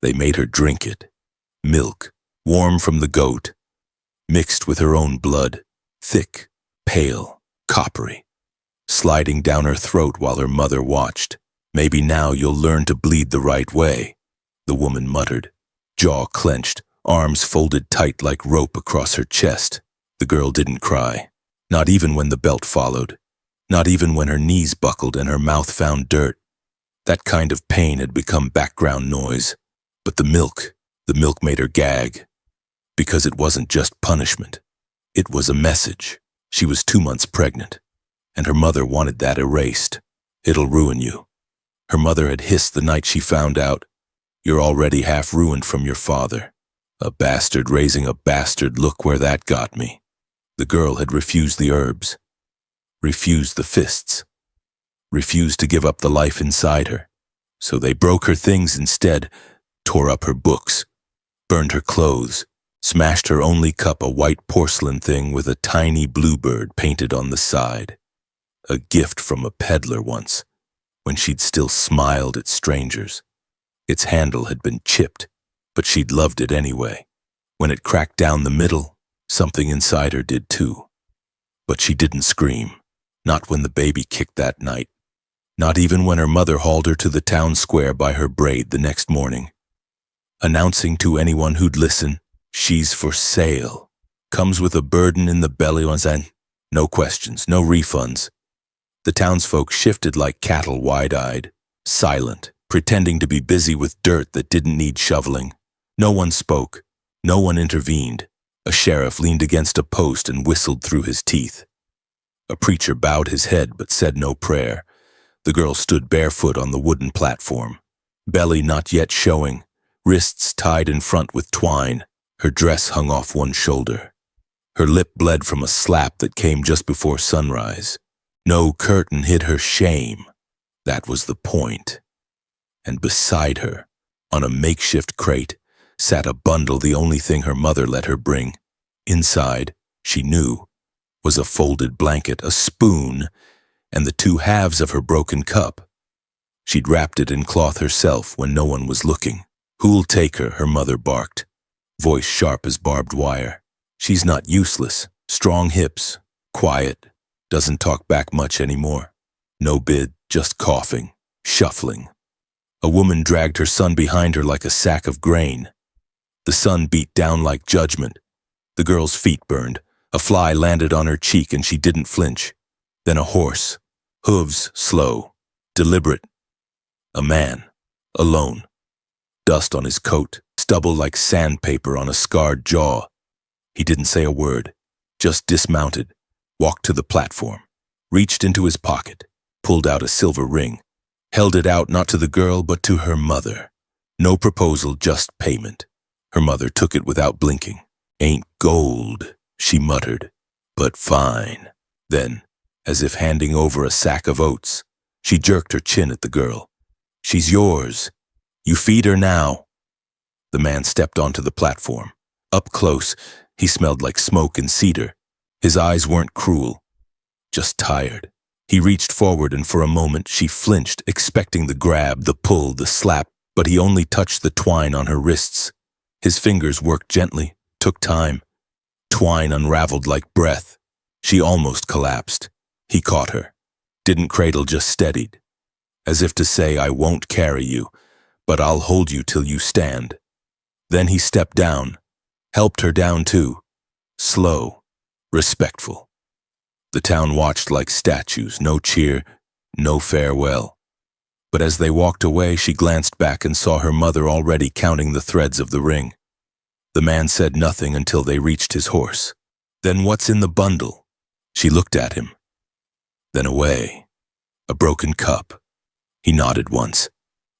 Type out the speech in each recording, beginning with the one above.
They made her drink it. Milk, warm from the goat, mixed with her own blood, thick, pale, coppery, sliding down her throat while her mother watched. "Maybe now you'll learn to bleed the right way," the woman muttered, jaw clenched, arms folded tight like rope across her chest. The girl didn't cry, not even when the belt followed, not even when her knees buckled and her mouth found dirt. That kind of pain had become background noise. But the milk made her gag. Because it wasn't just punishment. It was a message. She was 2 months pregnant, and her mother wanted that erased. "It'll ruin you." Her mother had hissed the night she found out. "You're already half ruined from your father. A bastard raising a bastard, look where that got me." The girl had refused the herbs, refused the fists, refused to give up the life inside her. So they broke her things instead, tore up her books, burned her clothes, smashed her only cup, a white porcelain thing with a tiny bluebird painted on the side. A gift from a peddler once, when she'd still smiled at strangers. Its handle had been chipped, but she'd loved it anyway. When it cracked down the middle, something inside her did too. But she didn't scream, not when the baby kicked that night, not even when her mother hauled her to the town square by her braid the next morning, announcing to anyone who'd listen, "She's for sale. Comes with a burden in the belly and no questions, no refunds." The townsfolk shifted like cattle, wide-eyed, silent, pretending to be busy with dirt that didn't need shoveling. No one spoke. No one intervened. A sheriff leaned against a post and whistled through his teeth. A preacher bowed his head but said no prayer. The girl stood barefoot on the wooden platform, belly not yet showing, wrists tied in front with twine. Her dress hung off one shoulder. Her lip bled from a slap that came just before sunrise. No curtain hid her shame. That was the point. And beside her, on a makeshift crate, sat a bundle, the only thing her mother let her bring. Inside, she knew, was a folded blanket, a spoon, and the 2 halves of her broken cup. She'd wrapped it in cloth herself when no one was looking. "Who'll take her?" her mother barked, voice sharp as barbed wire. "She's not useless, strong hips, quiet, doesn't talk back much anymore. No bid, just coughing, shuffling." A woman dragged her son behind her like a sack of grain. The sun beat down like judgment. The girl's feet burned. A fly landed on her cheek and she didn't flinch. Then a horse, hooves slow, deliberate. A man, alone. Dust on his coat, stubble like sandpaper on a scarred jaw. He didn't say a word, just dismounted, walked to the platform, reached into his pocket, pulled out a silver ring, held it out not to the girl but to her mother. No proposal, just payment. Her mother took it without blinking. "Ain't gold," she muttered, "but fine." Then, as if handing over a sack of oats, she jerked her chin at the girl. "She's yours. You feed her now." The man stepped onto the platform. Up close, he smelled like smoke and cedar. His eyes weren't cruel, just tired. He reached forward and for a moment she flinched, expecting the grab, the pull, the slap, but he only touched the twine on her wrists. His fingers worked gently, took time. Twine unraveled like breath. She almost collapsed. He caught her. Didn't cradle, just steadied. As if to say, "I won't carry you, but I'll hold you till you stand." Then he stepped down, helped her down too. Slow, respectful. The town watched like statues, no cheer, no farewell. But as they walked away, she glanced back and saw her mother already counting the threads of the ring. The man said nothing until they reached his horse. "Then what's in the bundle?" She looked at him, then away. A broken cup. He nodded once,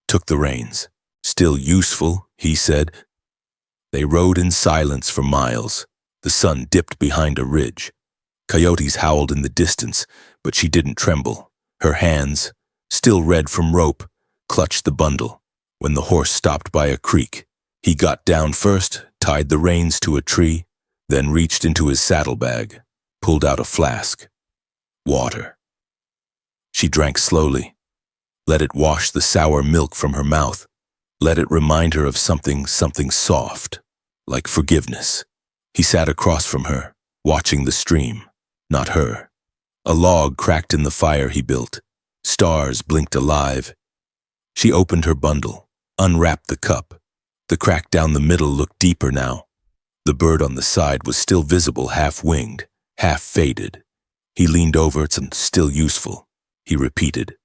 took the reins. "Still useful," he said. They rode in silence for miles. The sun dipped behind a ridge. Coyotes howled in the distance, but she didn't tremble. Her hands, still red from rope, clutched the bundle. When the horse stopped by a creek, he got down first, tied the reins to a tree, then reached into his saddlebag, pulled out a flask. Water. She drank slowly, let it wash the sour milk from her mouth. Let it remind her of something soft, like forgiveness. He sat across from her, watching the stream, not her. A log cracked in the fire he built. Stars blinked alive. She opened her bundle, unwrapped the cup. The crack down the middle looked deeper now. The bird on the side was still visible, half-winged, half-faded. He leaned over. "It's still useful," he repeated.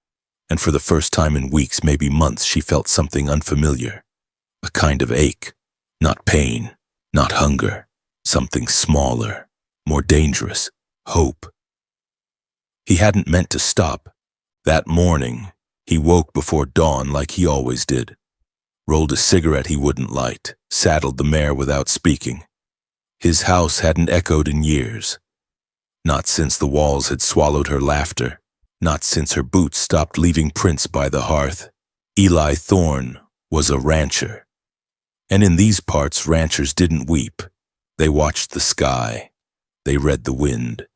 And for the first time in weeks, maybe months, she felt something unfamiliar. A kind of ache. Not pain, not hunger. Something smaller, more dangerous. Hope. He hadn't meant to stop. That morning, he woke before dawn like he always did. Rolled a cigarette he wouldn't light, saddled the mare without speaking. His house hadn't echoed in years. Not since the walls had swallowed her laughter. Not since her boots stopped leaving prints by the hearth. Eli Thorne was a rancher. And in these parts, ranchers didn't weep. They watched the sky. They read the wind.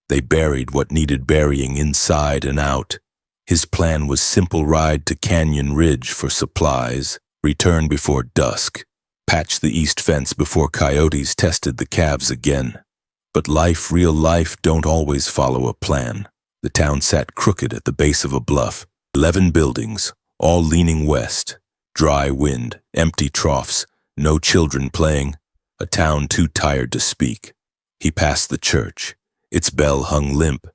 They buried what needed burying inside and out. His plan was simple: ride to Canyon Ridge for supplies, return before dusk, patch the east fence before coyotes tested the calves again. But life, real life, don't always follow a plan. The town sat crooked at the base of a bluff. 11 buildings, all leaning west. Dry wind, empty troughs, no children playing. A town too tired to speak. He passed the church. Its bell hung limp.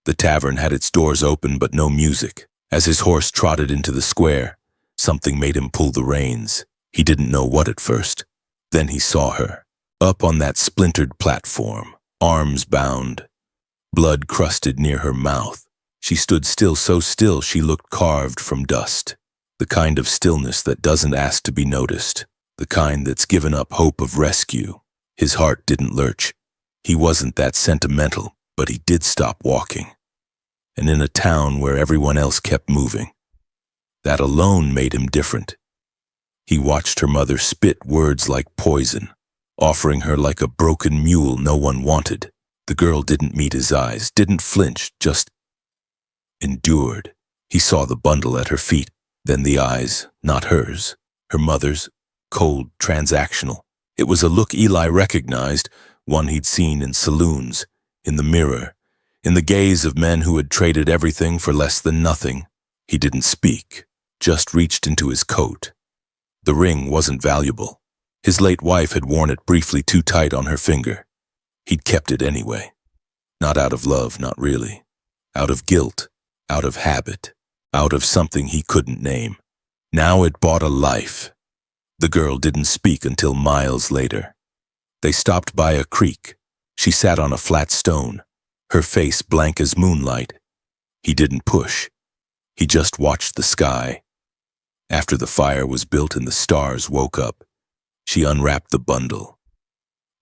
The tavern had its doors open but no music. As his horse trotted into the square, something made him pull the reins. He didn't know what at first. Then he saw her, up on that splintered platform, arms bound, blood crusted near her mouth. She stood still, so still she looked carved from dust. The kind of stillness that doesn't ask to be noticed. The kind that's given up hope of rescue. His heart didn't lurch. He wasn't that sentimental, but he did stop walking. And in a town where everyone else kept moving. That alone made him different. He watched her mother spit words like poison, offering her like a broken mule no one wanted. The girl didn't meet his eyes, didn't flinch, just endured. He saw the bundle at her feet, then the eyes, not hers, her mother's, cold, transactional. It was a look Eli recognized, one he'd seen in saloons, in the mirror, in the gaze of men who had traded everything for less than nothing. He didn't speak, just reached into his coat. The ring wasn't valuable. His late wife had worn it briefly too tight on her finger. He'd kept it anyway. Not out of love, not really. Out of guilt, out of habit, out of something he couldn't name. Now it bought a life. The girl didn't speak until miles later. They stopped by a creek. She sat on a flat stone, her face blank as moonlight. He didn't push. He just watched the sky. After the fire was built and the stars woke up, she unwrapped the bundle.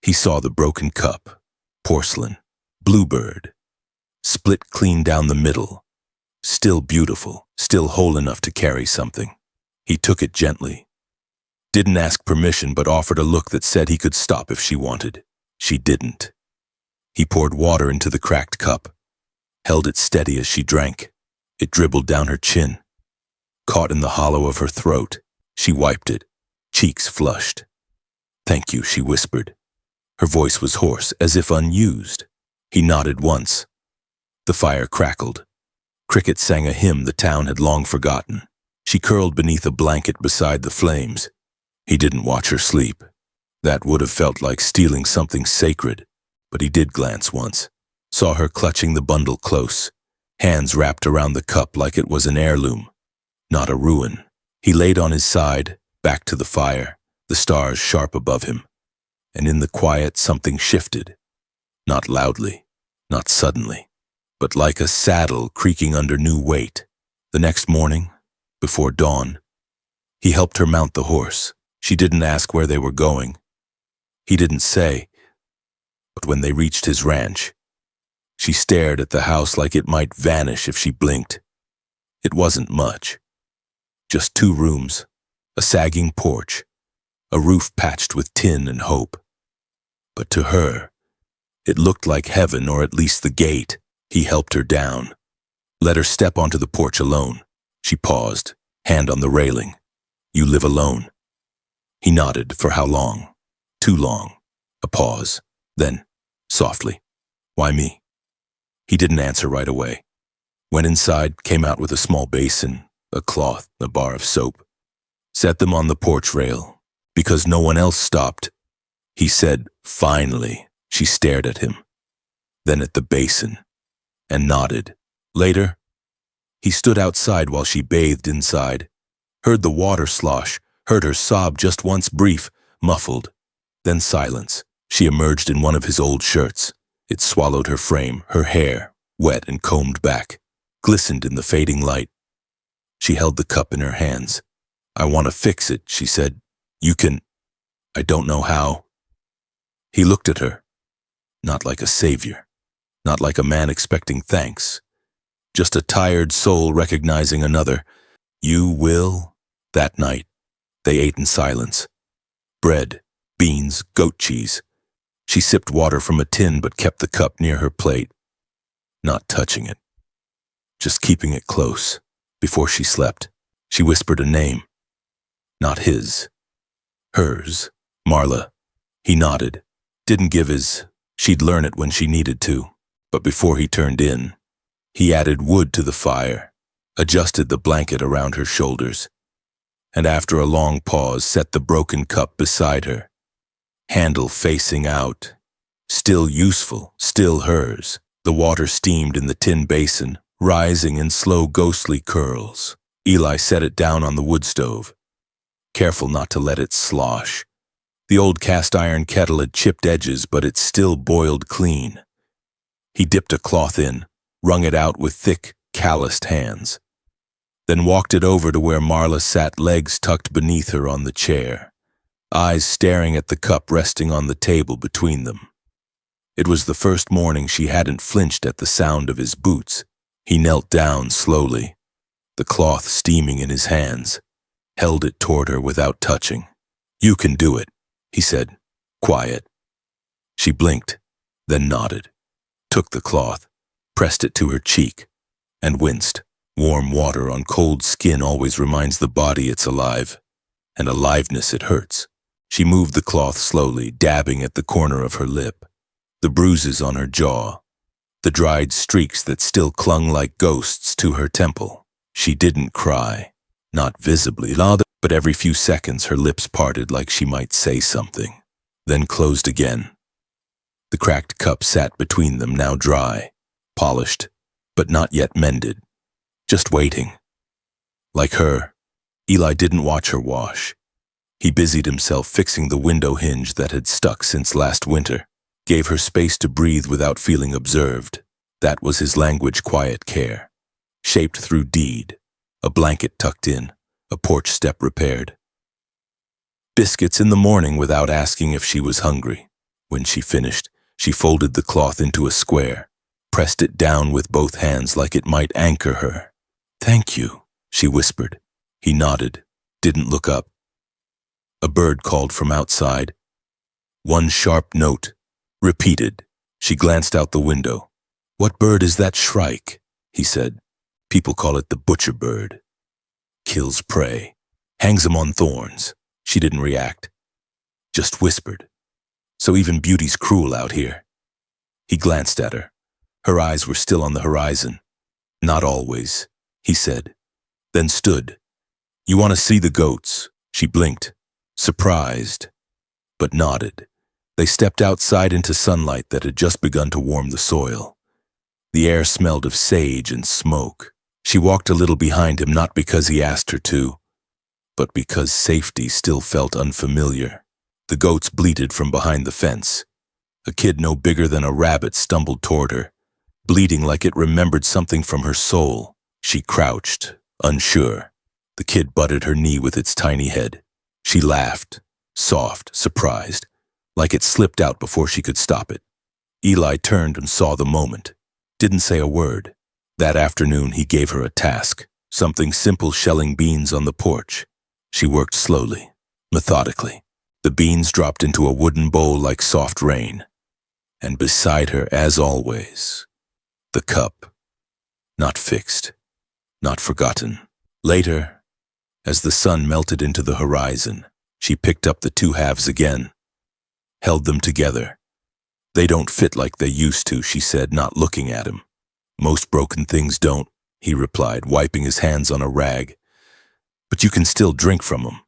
He saw the broken cup, porcelain, bluebird, split clean down the middle, still beautiful, still whole enough to carry something. He took it gently. Didn't ask permission, but offered a look that said he could stop if she wanted. She didn't. He poured water into the cracked cup, held it steady as she drank. It dribbled down her chin, caught in the hollow of her throat. She wiped it, cheeks flushed. "Thank you," she whispered. Her voice was hoarse, as if unused. He nodded once. The fire crackled. Crickets sang a hymn the town had long forgotten. She curled beneath a blanket beside the flames. He didn't watch her sleep. That would have felt like stealing something sacred, but he did glance once. Saw her clutching the bundle close, hands wrapped around the cup like it was an heirloom, not a ruin. He laid on his side, back to the fire, the stars sharp above him. And in the quiet something shifted. Not loudly, not suddenly, but like a saddle creaking under new weight. The next morning, before dawn, he helped her mount the horse. She didn't ask where they were going. He didn't say. But when they reached his ranch, she stared at the house like it might vanish if she blinked. It wasn't much. Just 2 rooms, a sagging porch, a roof patched with tin and hope. But to her, it looked like heaven, or at least the gate. He helped her down, let her step onto the porch alone. She paused, hand on the railing. You live alone. He nodded. For how long? Too long. A pause. Then, softly, why me? He didn't answer right away. Went inside, came out with a small basin, a cloth, a bar of soap. Set them on the porch rail. Because no one else stopped. He said, finally. She stared at him. Then at the basin. And nodded. Later, he stood outside while she bathed inside. Heard the water slosh. Heard her sob just once, brief, muffled. Then silence. She emerged in one of his old shirts. It swallowed her frame, her hair, wet and combed back, glistened in the fading light. She held the cup in her hands. I want to fix it, she said. You can. I don't know how. He looked at her. Not like a savior. Not like a man expecting thanks. Just a tired soul recognizing another. You will? That night, they ate in silence. Bread, beans, goat cheese. She sipped water from a tin but kept the cup near her plate. Not touching it. Just keeping it close. Before she slept, she whispered a name. Not his. Hers. Marla. He nodded. Didn't give his. She'd learn it when she needed to. But before he turned in, he added wood to the fire, adjusted the blanket around her shoulders, and after a long pause set the broken cup beside her. Handle facing out. Still useful, still hers. The water steamed in the tin basin, rising in slow ghostly curls. Eli set it down on the wood stove, careful not to let it slosh. The old cast-iron kettle had chipped edges, but it still boiled clean. He dipped a cloth in, wrung it out with thick, calloused hands, then walked it over to where Marla sat, legs tucked beneath her on the chair, eyes staring at the cup resting on the table between them. It was the first morning she hadn't flinched at the sound of his boots. He knelt down slowly, the cloth steaming in his hands, held it toward her without touching. You can do it, he said, quiet. She blinked, then nodded, took the cloth, pressed it to her cheek, and winced. Warm water on cold skin always reminds the body it's alive, and aliveness it hurts. She moved the cloth slowly, dabbing at the corner of her lip, the bruises on her jaw, the dried streaks that still clung like ghosts to her temple. She didn't cry, not visibly, but every few seconds her lips parted like she might say something, then closed again. The cracked cup sat between them, now dry, polished, but not yet mended, just waiting. Like her, Eli didn't watch her wash. He busied himself fixing the window hinge that had stuck since last winter, gave her space to breathe without feeling observed. That was his language, quiet care, shaped through deed, a blanket tucked in, a porch step repaired. Biscuits in the morning without asking if she was hungry. When she finished, she folded the cloth into a square, pressed it down with both hands like it might anchor her. Thank you, she whispered. He nodded, didn't look up. A bird called from outside. One sharp note, repeated. She glanced out the window. What bird is that shrike? He said. People call it the butcher bird. Kills prey, hangs 'em on thorns. She didn't react, just whispered. So even beauty's cruel out here. He glanced at her. Her eyes were still on the horizon. Not always, he said, then stood. You want to see the goats? She blinked, surprised, but nodded. They stepped outside into sunlight that had just begun to warm the soil. The air smelled of sage and smoke. She walked a little behind him, not because he asked her to, but because safety still felt unfamiliar. The goats bleated from behind the fence. A kid no bigger than a rabbit stumbled toward her, bleating like it remembered something from her soul. She crouched, unsure. The kid butted her knee with its tiny head. She laughed, soft, surprised, like it slipped out before she could stop it. Eli turned and saw the moment. Didn't say a word. That afternoon he gave her a task, something simple, shelling beans on the porch. She worked slowly, methodically. The beans dropped into a wooden bowl like soft rain. And beside her, as always, the cup. Not fixed, not forgotten. Later, As the sun melted into the horizon, she picked up the two halves again, held them together. "They don't fit like they used to," she said, not looking at him. "Most broken things don't," he replied, wiping his hands on a rag. "But you can still drink from them.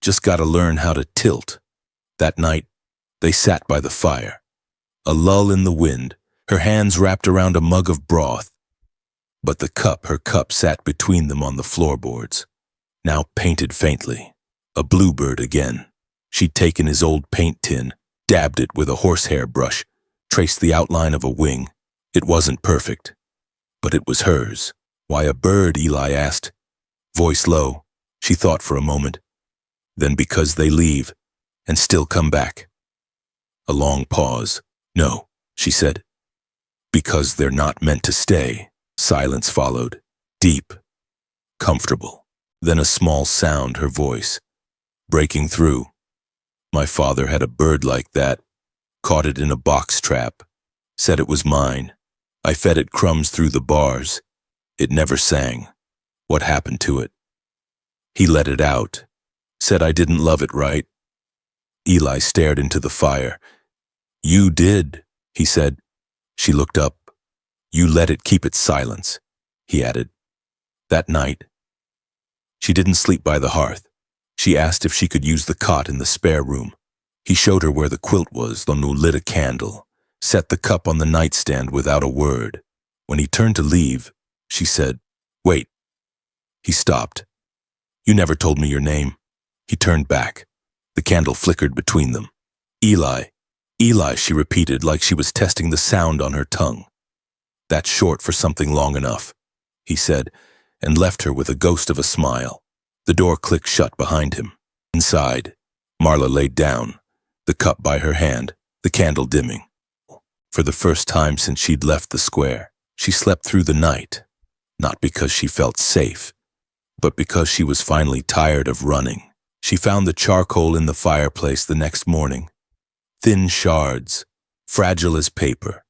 Just gotta learn how to tilt." That night, they sat by the fire, a lull in the wind, her hands wrapped around a mug of broth. But her cup sat between them on the floorboards, now painted faintly, a bluebird again. She'd taken his old paint tin, dabbed it with a horsehair brush, traced the outline of a wing. It wasn't perfect, but it was hers. "Why a bird?" Eli asked, voice low. She thought for a moment. "Then because they leave, and still come back." A long pause. "No," she said. "Because they're not meant to stay." Silence followed, deep, comfortable. Then a small sound, her voice, breaking through. "My father had a bird like that, caught it in a box trap, said it was mine. I fed it crumbs through the bars. It never sang. What happened to it? He let it out, said I didn't love it right." Eli stared into the fire. "You did," he said. She looked up. "You let it keep its silence," he added. That night, she didn't sleep by the hearth. She asked if she could use the cot in the spare room. He showed her where the quilt was, then lit a candle, set the cup on the nightstand without a word. When he turned to leave, she said, "Wait." He stopped. "You never told me your name." He turned back. The candle flickered between them. "Eli, Eli," she repeated like she was testing the sound on her tongue. "That's short for something long enough," he said, and left her with a ghost of a smile. The door clicked shut behind him. Inside, Marla laid down, the cup by her hand, the candle dimming. For the first time since she'd left the square, she slept through the night, not because she felt safe, but because she was finally tired of running. She found the charcoal in the fireplace the next morning. Thin shards, fragile as paper,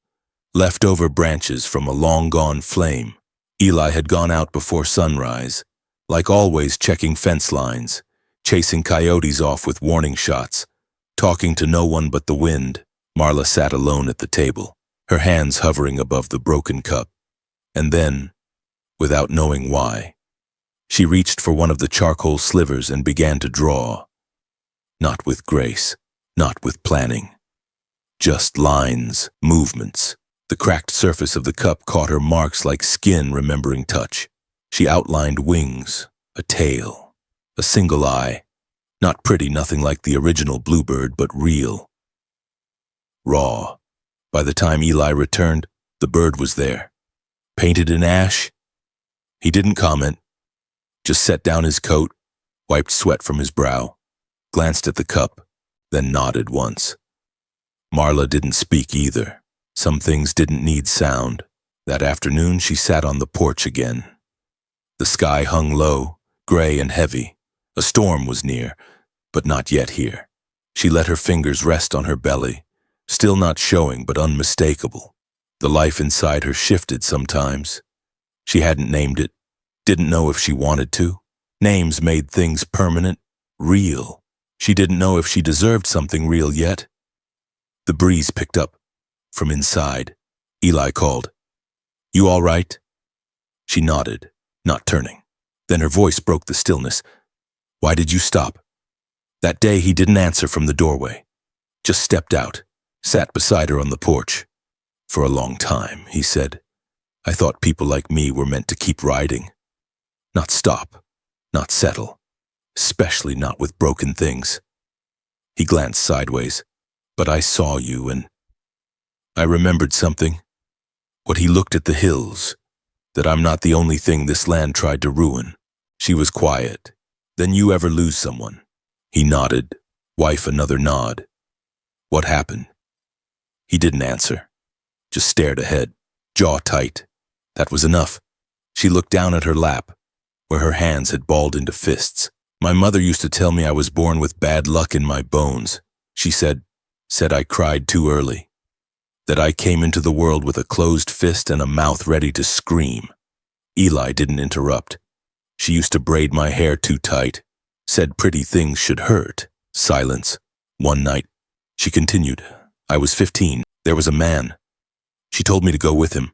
leftover branches from a long-gone flame. Eli had gone out before sunrise, like always checking fence lines, chasing coyotes off with warning shots, talking to no one but the wind. Marla sat alone at the table, her hands hovering above the broken cup. And then, without knowing why, she reached for one of the charcoal slivers and began to draw. Not with grace, not with planning. Just lines, movements. The cracked surface of the cup caught her marks like skin remembering touch. She outlined wings, a tail, a single eye. Not pretty, nothing like the original bluebird, but real. Raw. By the time Eli returned, the bird was there. Painted in ash? He didn't comment. Just set down his coat, wiped sweat from his brow, glanced at the cup, then nodded once. Marla didn't speak either. Some things didn't need sound. That afternoon she sat on the porch again. The sky hung low, gray and heavy. A storm was near, but not yet here. She let her fingers rest on her belly, still not showing but unmistakable. The life inside her shifted sometimes. She hadn't named it, didn't know if she wanted to. Names made things permanent, real. She didn't know if she deserved something real yet. The breeze picked up from inside. Eli called, "You all right?" She nodded, not turning. Then her voice broke the stillness. "Why did you stop?" That day he didn't answer from the doorway. Just stepped out, sat beside her on the porch. "For a long time," he said, "I thought people like me were meant to keep riding. Not stop, not settle, especially not with broken things." He glanced sideways. "But I saw you and I remembered something." What he looked at the hills, that I'm not the only thing this land tried to ruin. She was quiet. "Then you ever lose someone?" He nodded, wife another nod. "What happened?" He didn't answer, just stared ahead, jaw tight. That was enough. She looked down at her lap, where her hands had balled into fists. "My mother used to tell me I was born with bad luck in my bones," she said I cried too early. That I came into the world with a closed fist and a mouth ready to scream. Eli didn't interrupt. She used to braid my hair too tight, said pretty things should hurt. Silence. One night, she continued, I was 15. There was a man. She told me to go with him.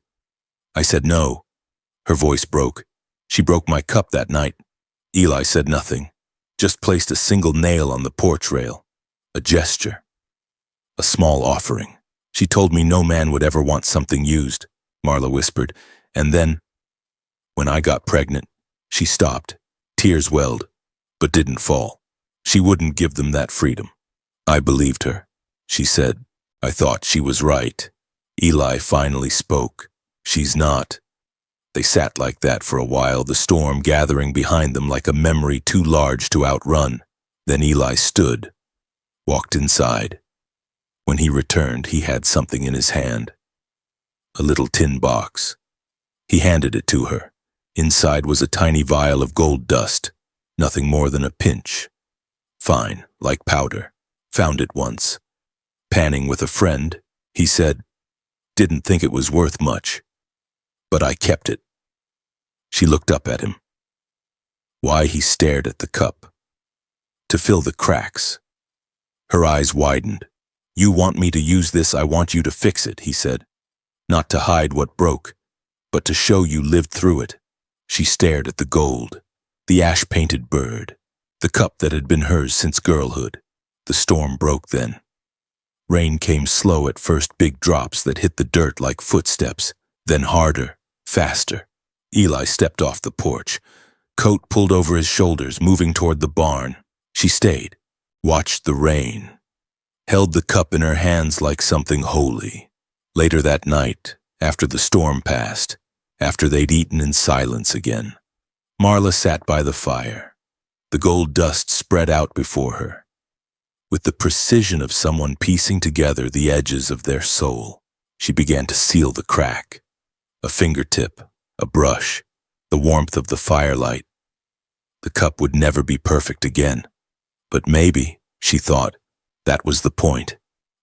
I said no. Her voice broke. She broke my cup that night. Eli said nothing, just placed a single nail on the porch rail. A gesture. A small offering. She told me no man would ever want something used, Marla whispered, and then, when I got pregnant, she stopped. Tears welled, but didn't fall. She wouldn't give them that freedom. I believed her. She said, I thought she was right. Eli finally spoke. She's not. They sat like that for a while, the storm gathering behind them like a memory too large to outrun. Then Eli stood, walked inside. When he returned, he had something in his hand. A little tin box. He handed it to her. Inside was a tiny vial of gold dust, nothing more than a pinch. Fine, like powder. Found it once. Panning with a friend, he said, didn't think it was worth much. But I kept it. She looked up at him. Why, he stared at the cup. To fill the cracks. Her eyes widened. You want me to use this, I want you to fix it, he said. Not to hide what broke, but to show you lived through it. She stared at the gold, the ash-painted bird, the cup that had been hers since girlhood. The storm broke then. Rain came slow at first, big drops that hit the dirt like footsteps, then harder, faster. Eli stepped off the porch, coat pulled over his shoulders, moving toward the barn. She stayed, watched the rain, held the cup in her hands like something holy. Later that night, after the storm passed, after they'd eaten in silence again, Marla sat by the fire. The gold dust spread out before her, with the precision of someone piecing together the edges of their soul. She began to seal the crack. A fingertip, a brush, the warmth of the firelight. The cup would never be perfect again. But maybe, she thought, that was the point.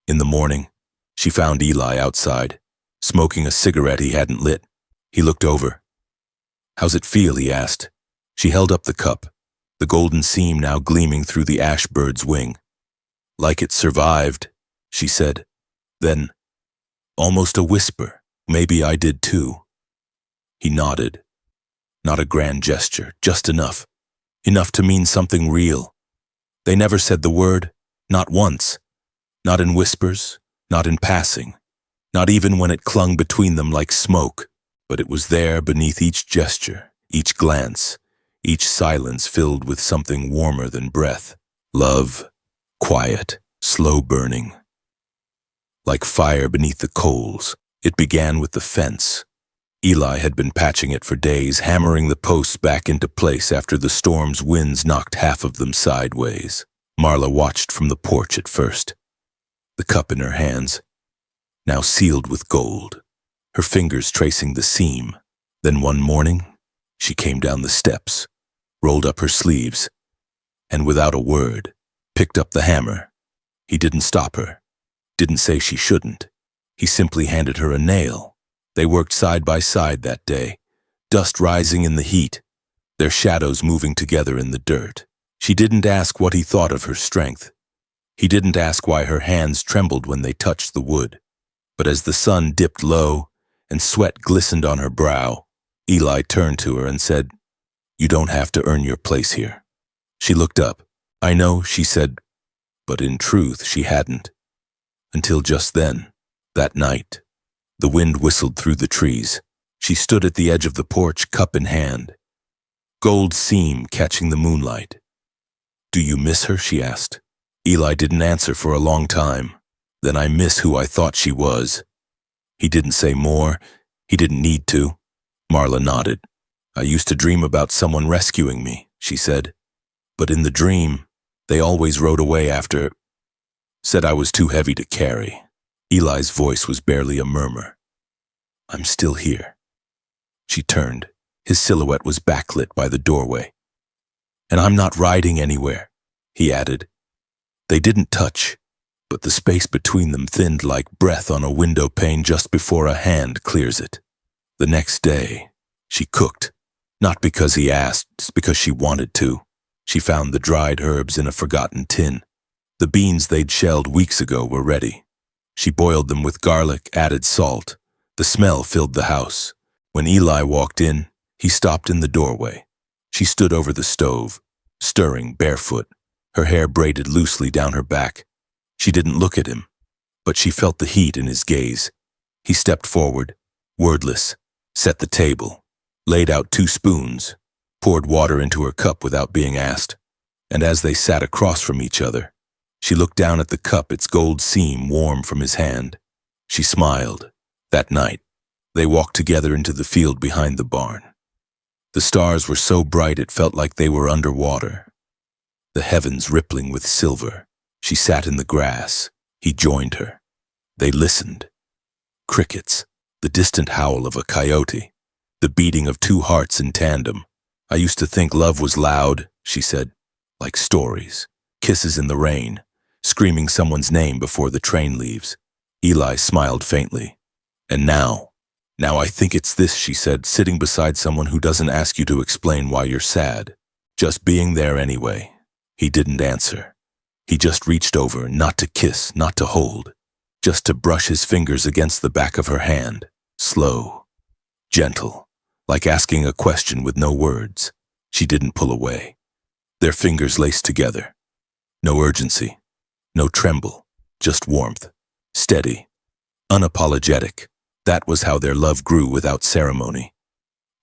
In the morning, she found Eli outside, smoking a cigarette he hadn't lit. He looked over. How's it feel, he asked. She held up the cup, the golden seam now gleaming through the ash bird's wing. Like it survived, she said. Then, almost a whisper, maybe I did too. He nodded. Not a grand gesture, just enough. Enough to mean something real. They never said the word, not once. Not in whispers, not in passing. Not even when it clung between them like smoke. But it was there beneath each gesture, each glance, each silence filled with something warmer than breath. Love, quiet, slow burning. Like fire beneath the coals, it began with the fence. Eli had been patching it for days, hammering the posts back into place after the storm's winds knocked half of them sideways. Marla watched from the porch at first, the cup in her hands, now sealed with gold, her fingers tracing the seam. Then one morning, she came down the steps, rolled up her sleeves, and without a word, picked up the hammer. He didn't stop her, didn't say she shouldn't. He simply handed her a nail. They worked side by side that day, dust rising in the heat, their shadows moving together in the dirt. She didn't ask what he thought of her strength. He didn't ask why her hands trembled when they touched the wood. But as the sun dipped low and sweat glistened on her brow, Eli turned to her and said, You don't have to earn your place here. She looked up. I know, she said, but in truth she hadn't. Until just then, that night. The wind whistled through the trees. She stood at the edge of the porch, cup in hand, gold seam catching the moonlight. Do you miss her? She asked. Eli didn't answer for a long time. Then I miss who I thought she was. He didn't say more. He didn't need to. Marla nodded. I used to dream about someone rescuing me, she said. But in the dream, they always rode away after. Said I was too heavy to carry. Eli's voice was barely a murmur. I'm still here. She turned. His silhouette was backlit by the doorway. And I'm not riding anywhere, he added. They didn't touch, but the space between them thinned like breath on a window pane just before a hand clears it. The next day, she cooked, Not because he asked, just because she wanted to. She found the dried herbs in a forgotten tin. The beans they'd shelled weeks ago were ready. She boiled them with garlic, added salt. The smell filled the house. When Eli walked in, he stopped in the doorway. She stood over the stove, stirring barefoot, her hair braided loosely down her back. She didn't look at him, but she felt the heat in his gaze. He stepped forward, wordless, set the table, laid out 2 spoons, poured water into her cup without being asked, and as they sat across from each other, she looked down at the cup, its gold seam warm from his hand. She smiled. That night, they walked together into the field behind the barn. The stars were so bright it felt like they were underwater, the heavens rippling with silver. She sat in the grass. He joined her. They listened. Crickets, the distant howl of a coyote, the beating of 2 hearts in tandem. I used to think love was loud, she said, like stories, kisses in the rain, screaming someone's name before the train leaves. Eli smiled faintly. And now I think it's this, she said, sitting beside someone who doesn't ask you to explain why you're sad, just being there anyway. He didn't answer. He just reached over, not to kiss, not to hold, just to brush his fingers against the back of her hand, slow, gentle, like asking a question with no words. She didn't pull away. Their fingers laced together. No urgency, no tremble, just warmth, steady, unapologetic. That was how their love grew, without ceremony,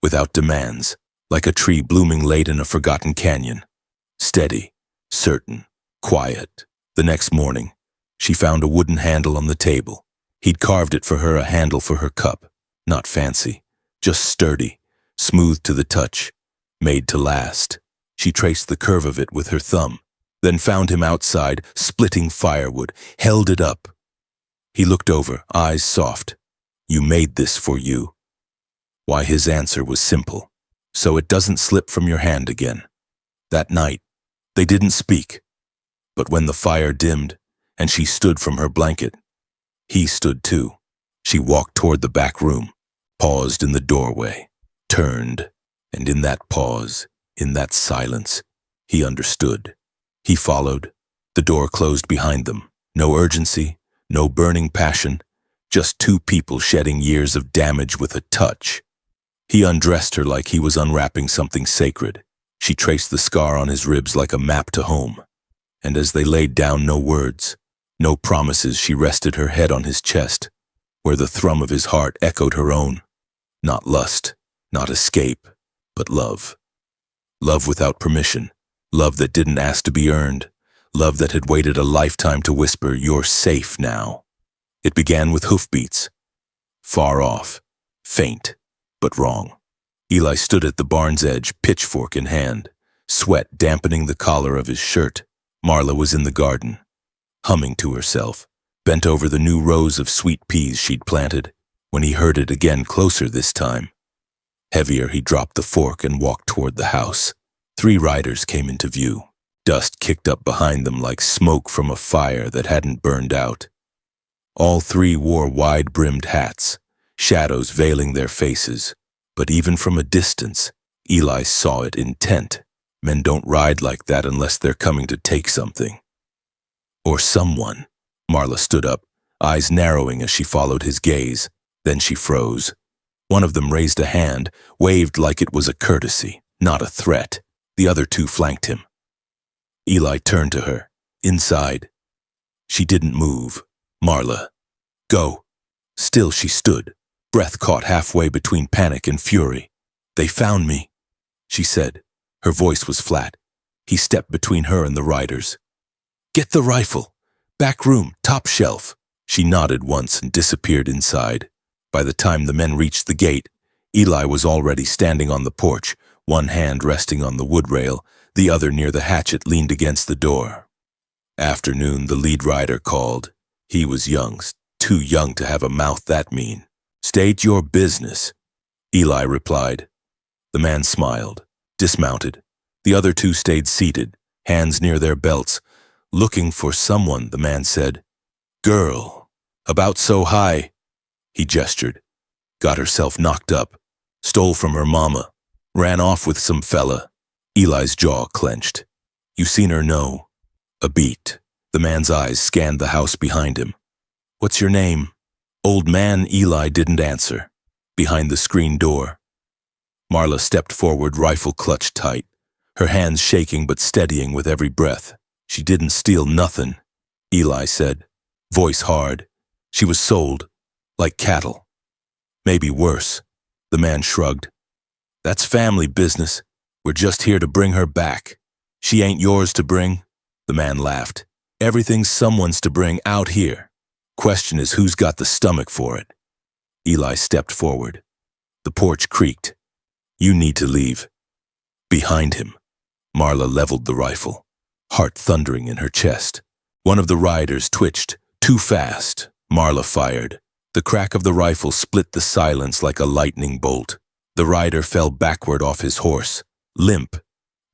without demands, like a tree blooming late in a forgotten canyon. Steady, certain, quiet. The next morning, she found a wooden handle on the table. He'd carved it for her, a handle for her cup. Not fancy, just sturdy, smooth to the touch, made to last. She traced the curve of it with her thumb, then found him outside, splitting firewood, held it up. He looked over, eyes soft. You made this for you. Why, his answer was simple. So it doesn't slip from your hand again. That night, they didn't speak. But when the fire dimmed and she stood from her blanket, he stood too. She walked toward the back room, paused in the doorway, turned, and in that pause, in that silence, he understood. He followed. The door closed behind them. No urgency, no burning passion, just 2 people shedding years of damage with a touch. He undressed her like he was unwrapping something sacred. She traced the scar on his ribs like a map to home. And as they laid down, no words, no promises, she rested her head on his chest, where the thrum of his heart echoed her own. Not lust, not escape, but love. Love without permission. Love that didn't ask to be earned. Love that had waited a lifetime to whisper, "You're safe now." It began with hoofbeats. Far off, faint, but wrong. Eli stood at the barn's edge, pitchfork in hand, sweat dampening the collar of his shirt. Marla was in the garden, humming to herself, bent over the new rows of sweet peas she'd planted, when he heard it again, closer this time. Heavier, he dropped the fork and walked toward the house. 3 riders came into view. Dust kicked up behind them like smoke from a fire that hadn't burned out. All 3 wore wide-brimmed hats, shadows veiling their faces. But even from a distance, Eli saw it, intent. Men don't ride like that unless they're coming to take something. Or someone. Marla stood up, eyes narrowing as she followed his gaze. Then she froze. One of them raised a hand, waved like it was a courtesy, not a threat. The other 2 flanked him. Eli turned to her, inside. She didn't move. Marla, go. Still she stood, breath caught halfway between panic and fury. They found me, she said. Her voice was flat. He stepped between her and the riders. Get the rifle. Back room, top shelf. She nodded once and disappeared inside. By the time the men reached the gate, Eli was already standing on the porch, one hand resting on the wood rail, the other near the hatchet leaned against the door. Afternoon, the lead rider called. He was young, too young to have a mouth that mean. State your business, Eli replied. The man smiled, dismounted. The other 2 stayed seated, hands near their belts. Looking for someone, the man said. Girl, about so high. He gestured. Got herself knocked up. Stole from her mama. Ran off with some fella. Eli's jaw clenched. You seen her? No. A beat. The man's eyes scanned the house behind him. What's your name? Old man. Eli didn't answer. Behind the screen door. Marla stepped forward, rifle clutched tight, her hands shaking but steadying with every breath. She didn't steal nothing, Eli said, voice hard. She was sold, like cattle. Maybe worse. The man shrugged. That's family business. We're just here to bring her back. She ain't yours to bring. The man laughed. Everything's someone's to bring out here. Question is who's got the stomach for it. Eli stepped forward. The porch creaked. You need to leave. Behind him, Marla leveled the rifle, heart thundering in her chest. One of the riders twitched. Too fast. Marla fired. The crack of the rifle split the silence like a lightning bolt. The rider fell backward off his horse, limp.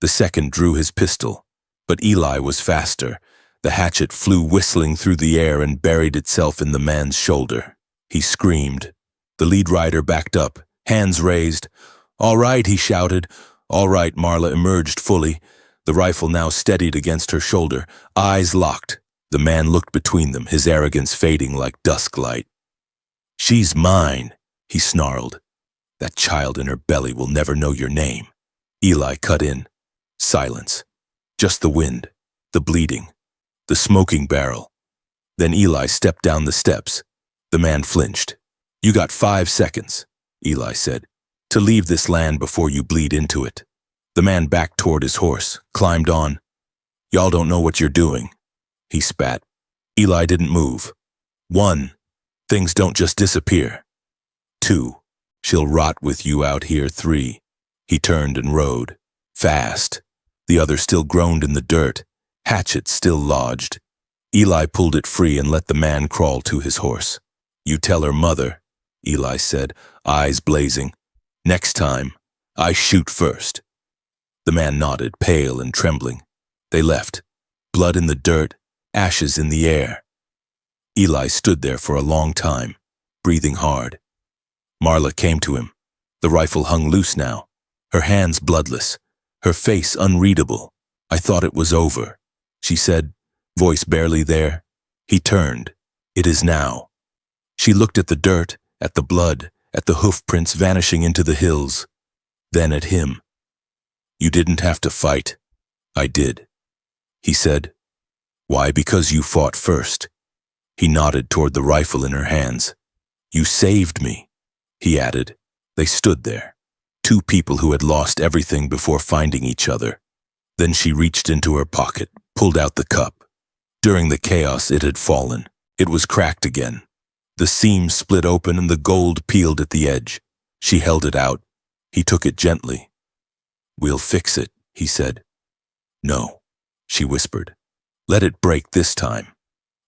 The second drew his pistol, but Eli was faster. The hatchet flew whistling through the air and buried itself in the man's shoulder. He screamed. The lead rider backed up, hands raised. All right, he shouted. All right, Marla emerged fully, the rifle now steadied against her shoulder, eyes locked. The man looked between them, his arrogance fading like dusk light. She's mine, he snarled. That child in her belly will never know your name. Eli cut in. Silence. Just the wind, the bleeding, the smoking barrel. Then Eli stepped down the steps. The man flinched. You got 5 seconds, Eli said, to leave this land before you bleed into it. The man backed toward his horse, climbed on. Y'all don't know what you're doing, he spat. Eli didn't move. 1. Things don't just disappear. 2. She'll rot with you out here. 3. He turned and rode. Fast. The other still groaned in the dirt, hatchet still lodged. Eli pulled it free and let the man crawl to his horse. You tell her mother, Eli said, eyes blazing. Next time, I shoot first. The man nodded, pale and trembling. They left, blood in the dirt, ashes in the air. Eli stood there for a long time, breathing hard. Marla came to him. The rifle hung loose now, her hands bloodless, her face unreadable. I thought it was over, she said, voice barely there. He turned. It is now. She looked at the dirt, at the blood, at the hoof prints vanishing into the hills, then at him. You didn't have to fight. I did, he said. Why? Because you fought first. He nodded toward the rifle in her hands. You saved me, he added. They stood there, 2 people who had lost everything before finding each other. Then she reached into her pocket, pulled out the cup. During the chaos, it had fallen. It was cracked again. The seam split open and the gold peeled at the edge. She held it out. He took it gently. We'll fix it, he said. No, she whispered. Let it break this time.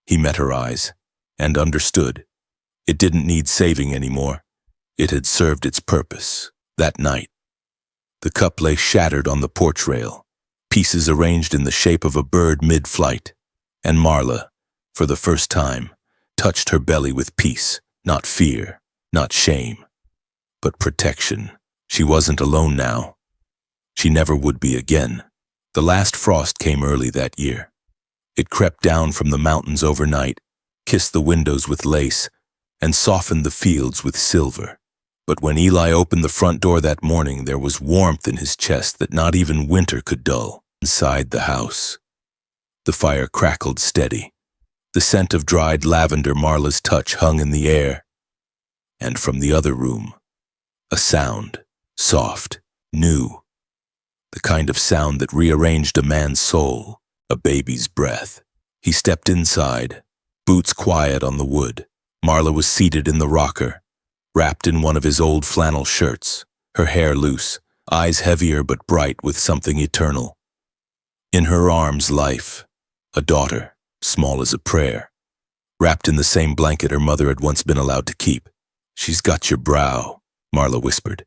He met her eyes and understood. It didn't need saving anymore. It had served its purpose that night. The cup lay shattered on the porch rail, pieces arranged in the shape of a bird mid-flight, and Marla, for the first time, touched her belly with peace, not fear, not shame, but protection. She wasn't alone now. She never would be again. The last frost came early that year. It crept down from the mountains overnight, kissed the windows with lace, and softened the fields with silver. But when Eli opened the front door that morning, there was warmth in his chest that not even winter could dull. Inside the house, the fire crackled steady. The scent of dried lavender, Marla's touch, hung in the air. And from the other room, a sound, soft, new, the kind of sound that rearranged a man's soul, a baby's breath. He stepped inside, boots quiet on the wood. Marla was seated in the rocker, wrapped in one of his old flannel shirts, her hair loose, eyes heavier but bright with something eternal. In her arms, life, a daughter, small as a prayer, wrapped in the same blanket her mother had once been allowed to keep. She's got your brow, Marla whispered.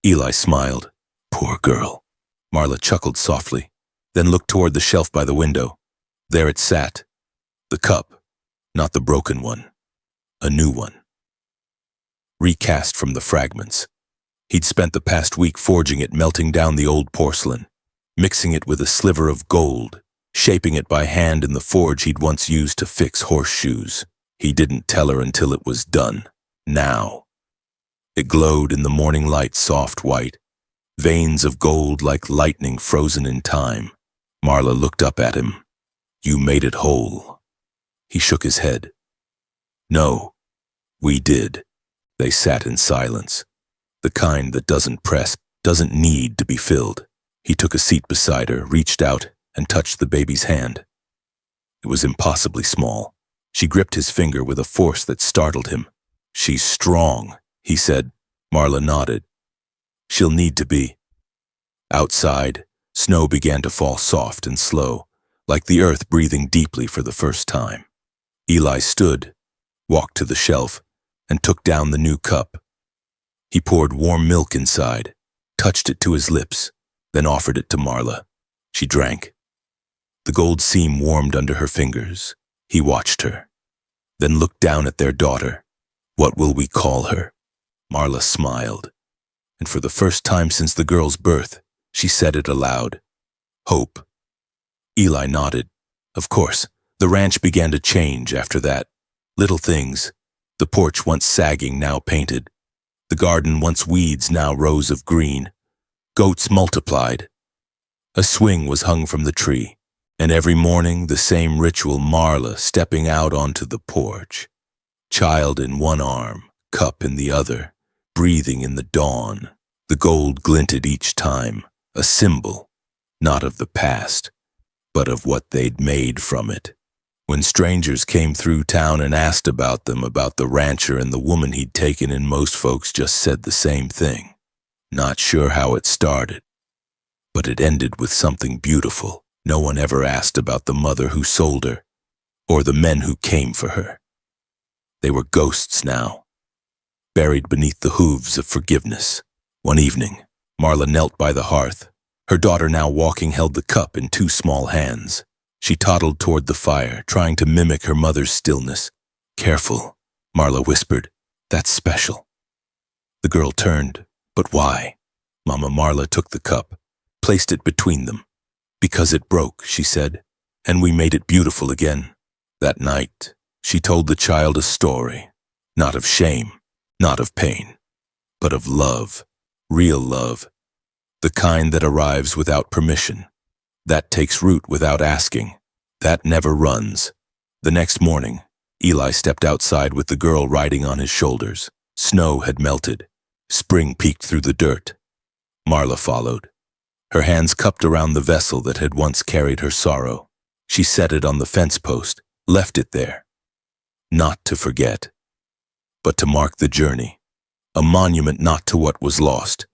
Eli smiled. Poor girl. Marla chuckled softly, then looked toward the shelf by the window. There it sat, the cup, not the broken one, a new one, recast from the fragments. He'd spent the past week forging it, melting down the old porcelain, mixing it with a sliver of gold, shaping it by hand in the forge he'd once used to fix horseshoes. He didn't tell her until it was done. Now. It glowed in the morning light, soft white, veins of gold like lightning frozen in time. Marla looked up at him. "You made it whole." He shook his head. "No, we did." They sat in silence, the kind that doesn't press, doesn't need to be filled. He took a seat beside her, reached out, and touched the baby's hand. It was impossibly small. She gripped his finger with a force that startled him. "She's strong," he said. Marla nodded. "She'll need to be." Outside, snow began to fall soft and slow, like the earth breathing deeply for the first time. Eli stood, walked to the shelf, and took down the new cup. He poured warm milk inside, touched it to his lips, then offered it to Marla. She drank. The gold seam warmed under her fingers. He watched her, then looked down at their daughter. "What will we call her?" Marla smiled, and for the first time since the girl's birth, she said it aloud. "Hope." Eli nodded. Of course, the ranch began to change after that. Little things. The porch once sagging, now painted. The garden once weeds, now rows of green. Goats multiplied. A swing was hung from the tree, and every morning the same ritual, Marla stepping out onto the porch. Child in one arm, cup in the other, breathing in the dawn. The gold glinted each time, a symbol, not of the past, but of what they'd made from it. When strangers came through town and asked about them, about the rancher and the woman he'd taken in, most folks just said the same thing. Not sure how it started, but it ended with something beautiful. No one ever asked about the mother who sold her, or the men who came for her. They were ghosts now, buried beneath the hooves of forgiveness. One evening, Marla knelt by the hearth. Her daughter, now walking, held the cup in two small hands. She toddled toward the fire, trying to mimic her mother's stillness. "Careful," Marla whispered. "That's special." The girl turned. "But why?" Mama Marla took the cup, placed it between them. "Because it broke," she said, "and we made it beautiful again." That night, she told the child a story, not of shame, not of pain, but of love, real love, the kind that arrives without permission, that takes root without asking, that never runs. The next morning, Eli stepped outside with the girl riding on his shoulders. Snow had melted. Spring peeked through the dirt. Marla followed, her hands cupped around the vessel that had once carried her sorrow. She set it on the fence post, left it there. Not to forget, but to mark the journey. A monument not to what was lost,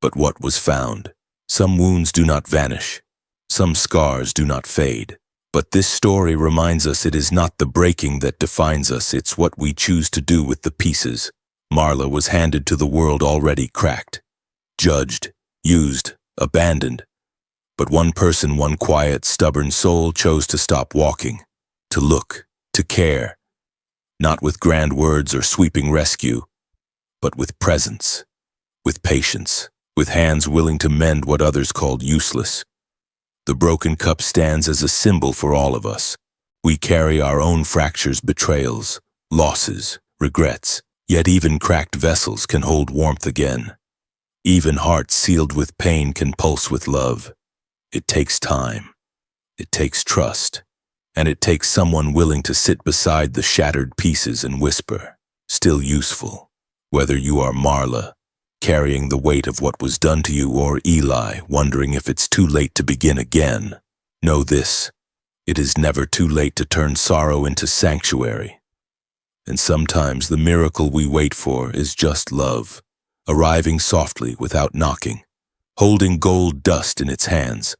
but what was found. Some wounds do not vanish. Some scars do not fade. But this story reminds us it is not the breaking that defines us, it's what we choose to do with the pieces. Marla was handed to the world already cracked, judged, used, abandoned. But one person, one quiet, stubborn soul chose to stop walking, to look, to care. Not with grand words or sweeping rescue, but with presence, with patience, with hands willing to mend what others called useless. The broken cup stands as a symbol for all of us. We carry our own fractures, betrayals, losses, regrets, yet even cracked vessels can hold warmth again. Even hearts sealed with pain can pulse with love. It takes time, it takes trust, and it takes someone willing to sit beside the shattered pieces and whisper, "Still useful." Whether you are Marla, carrying the weight of what was done to you, or Eli, wondering if it's too late to begin again, know this: it is never too late to turn sorrow into sanctuary. And sometimes the miracle we wait for is just love, arriving softly without knocking, holding gold dust in its hands,